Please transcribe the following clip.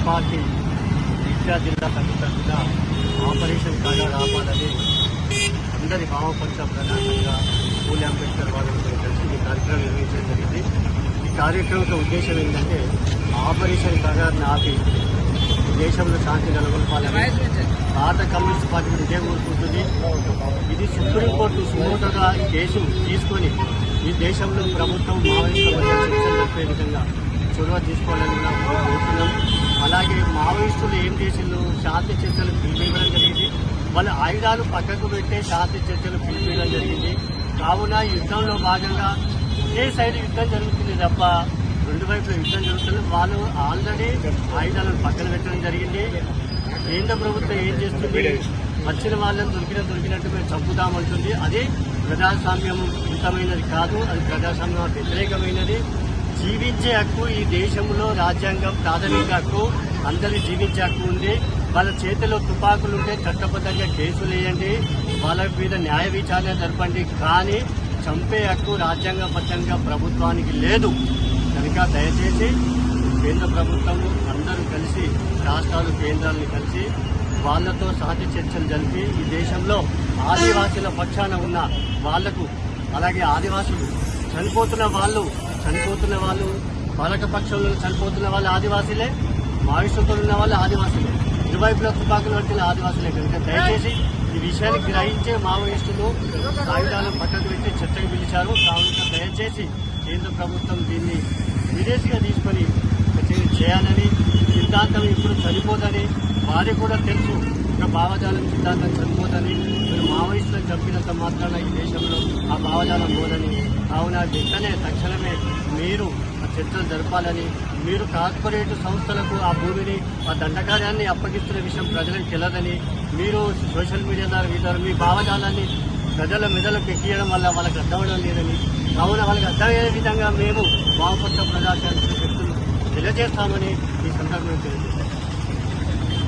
Party విద్యా జిల్లా తరఫున ఆపరేషన్ కాగా రావాలని అందరి భావపక్ష ప్రధానంగా పూలే అంబేద్కర్ వారితో కలిసి ఈ కార్యక్రమం నిర్వహించడం జరిగింది. ఈ కార్యక్రమం ఉద్దేశం ఏంటంటే ఆపరేషన్ కాగాన్ని ఆపి దేశంలో శాంతి నెలకొల్పాలని భారత కమ్యూనిస్ట్ పార్టీ ఇదే కోరుకుంటుంది. ఇది సుప్రీంకోర్టు సుమోటోగా ఈ కేసు తీసుకొని ఈ దేశంలో ప్రభుత్వం మావోయిస్టుల మధ్య చర్చలు జరిపే విధంగా చొరవ తీసుకోవాలని కోరుతున్నాం. అలాగే మావోయిస్టులు ఏం చేసిందో శాంతి చర్చలు పిలిపివ్వడం జరిగింది. వాళ్ళ ఆయుధాలు పక్కకు పెట్టే శాంతి చర్చలు పిలిపివ్వడం జరిగింది. కావున యుద్ధంలో భాగంగా ఒకే సైడ్ యుద్ధం జరుగుతుంది తప్ప రెండు వైపుల యుద్ధం జరుగుతుంది. వాళ్ళు ఆల్రెడీ ఆయుధాలను పక్కన పెట్టడం జరిగింది. కేంద్ర ప్రభుత్వం ఏం చేస్తుంది, వచ్చిన వాళ్ళని దొరికినట్టు మేము చంపుతామంటుంది. అది ప్రజాస్వామ్యం యుతమైనది కాదు, అది ప్రజాస్వామ్యం వ్యతిరేకమైనది. జీవించే హక్కు ఈ దేశంలో రాజ్యాంగం ప్రాథమిక హక్కు, అందరి జీవించే హక్కు ఉంది. వాళ్ళ చేతిలో తుపాకులుంటే చట్టబద్ధంగా కేసులు వేయండి, వాళ్ళ మీద న్యాయ విచారణ జరపండి. కానీ చంపే హక్కు రాజ్యాంగబద్ధంగా ప్రభుత్వానికి లేదు. కనుక దయచేసి కేంద్ర ప్రభుత్వం అందరూ కలిసి రాష్ట్రాలు కేంద్రాలను కలిసి వాళ్లతో శాంతి చర్చలు జరిపి ఈ దేశంలో ఆదివాసీల పక్షాన ఉన్న వాళ్లకు, అలాగే ఆదివాసులు చనిపోతున్న వాళ్ళు పాలకపక్షంలో చనిపోతున్న వాళ్ళు ఆదివాసీలే, మావిష్టుతో ఉన్న వాళ్ళు ఆదివాసీలే, ఇరువైపుల తుపాకులు పట్టిన ఆదివాసీలే. కనుక దయచేసి ఈ విషయాన్ని గ్రహించే మావోయిస్టులు ఆయుధాలను పక్కకు పెట్టి చర్చకు పిలిచారు. కావున దయచేసి కేంద్ర ప్రభుత్వం దీన్ని విదేశీగా తీసుకొని చేయాలని, సిద్ధాంతం ఇప్పుడు చనిపోదని వారికి కూడా తెలుసు. ఒక భావజాలం సిద్ధాంతం చనిపోదని, మీరు మావోయిస్టులను చంపినంత మాత్రాన ఈ దేశంలో ఆ భావజాలం పోదని. కావున వెంటనే తక్షణమే మీరు ఆ చర్చలు జరపాలని, మీరు కార్పొరేట్ సంస్థలకు ఆ భూమిని, ఆ దండకార్యాన్ని అప్పగిస్తున్న విషయం ప్రజలకు తెలియదని, మీరు సోషల్ మీడియా ద్వారా మీ భావజాలాన్ని ప్రజల మెదలకు ఎక్కియడం వల్ల వాళ్ళకి అర్థమవడం లేదని, కావున వాళ్ళకి అర్థమయ్యే విధంగా మేము వామపక్ష ప్రజాశాంతి శక్తులు తెలియజేస్తామని ఈ సందర్భంగా